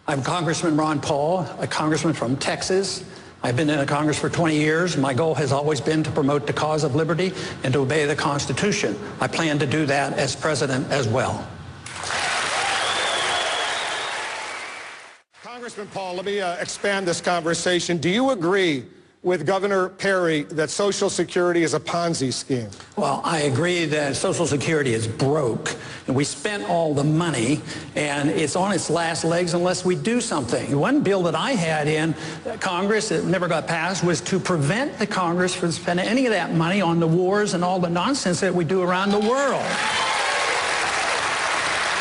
I'm Congressman Ron Paul, a congressman from Texas. I've been in the Congress for 20 years. My goal has always been to promote the cause of liberty and to obey the Constitution. I plan to do that as president as well. Congressman Paul, let me expand this conversation. Do you agree with Governor Perry that Social Security is a Ponzi scheme? Well, I agree that Social Security is broke, and we spent all the money, and it's on its last legs unless we do something. One bill that I had in Congress that never got passed was to prevent the Congress from spending any of that money on the wars and all the nonsense that we do around the world.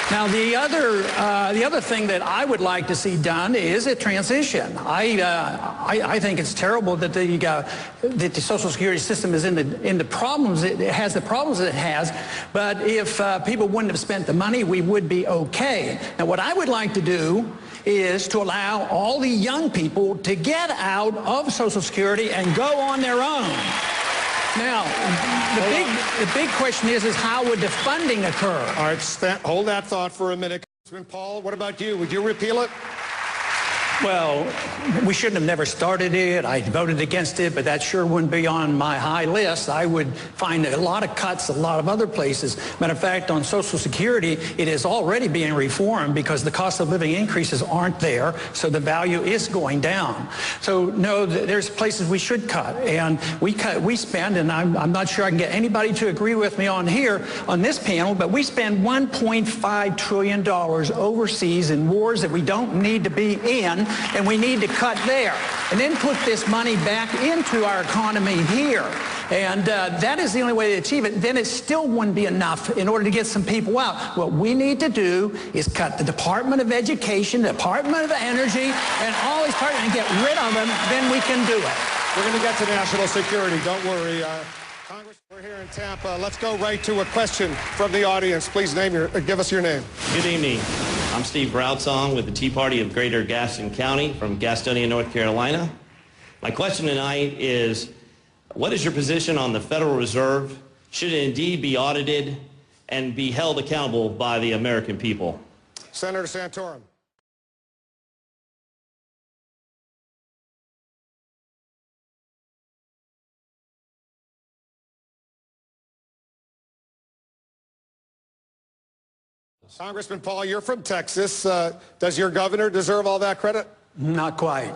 Now, the other thing that I would like to see done is a transition. I think it's terrible that the Social Security system is in the problems it has, the problems it has. But if people wouldn't have spent the money, we would be okay. Now, what I would like to do is to allow all the young people to get out of Social Security and go on their own. Now, the big question is how would the funding occur? All right, hold that thought for a minute. Congressman Paul, what about you? Would you repeal it? Well, we shouldn't have never started it. I voted against it, but that sure wouldn't be on my high list. I would find a lot of cuts, a lot of other places. Matter of fact, on Social Security, it is already being reformed because the cost of living increases aren't there, so the value is going down. So, no, there's places we should cut, and we spend, and I'm not sure I can get anybody to agree with me on this panel, but we spend $1.5 trillion overseas in wars that we don't need to be in, and we need to cut there and then put this money back into our economy here. And that is the only way to achieve it. Then it still wouldn't be enough in order to get some people out. What we need to do is cut the Department of Education, the Department of Energy, and all these parts and get rid of them. Then we can do it. We're going to get to national security. Don't worry. Congress, we're here in Tampa. Let's go right to a question from the audience. Please give us your name. Good evening. I'm Steve Broutsong with the Tea Party of Greater Gaston County from Gastonia, North Carolina. My question tonight is, what is your position on the Federal Reserve? Should it indeed be audited and be held accountable by the American people? Senator Santorum. Congressman Paul, you're from Texas. Does your governor deserve all that credit? Not quite.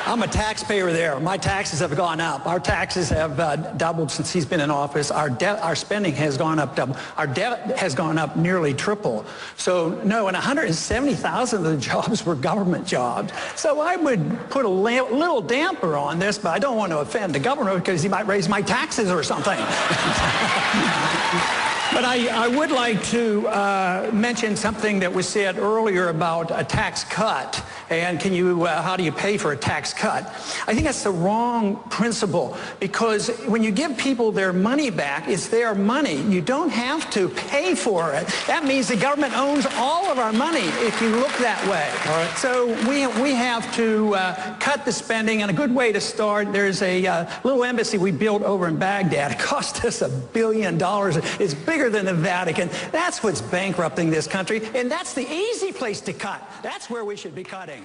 I'm a taxpayer there. My taxes have gone up. Our taxes have doubled since he's been in office. Our spending has gone up double. Our debt has gone up nearly triple. So, no, and 170,000 of the jobs were government jobs. So I would put a little damper on this, but I don't want to offend the governor because he might raise my taxes or something. But I would like to mention something that was said earlier about a tax cut. And how do you pay for a tax cut? I think that's the wrong principle, because when you give people their money back, it's their money. You don't have to pay for it. That means the government owns all of our money if you look that way. All right. So we have to cut the spending, and a good way to start, there's a little embassy we built over in Baghdad. It cost us $1 billion. It's bigger than the Vatican. That's what's bankrupting this country, and that's the easy place to cut. That's where we should be cutting.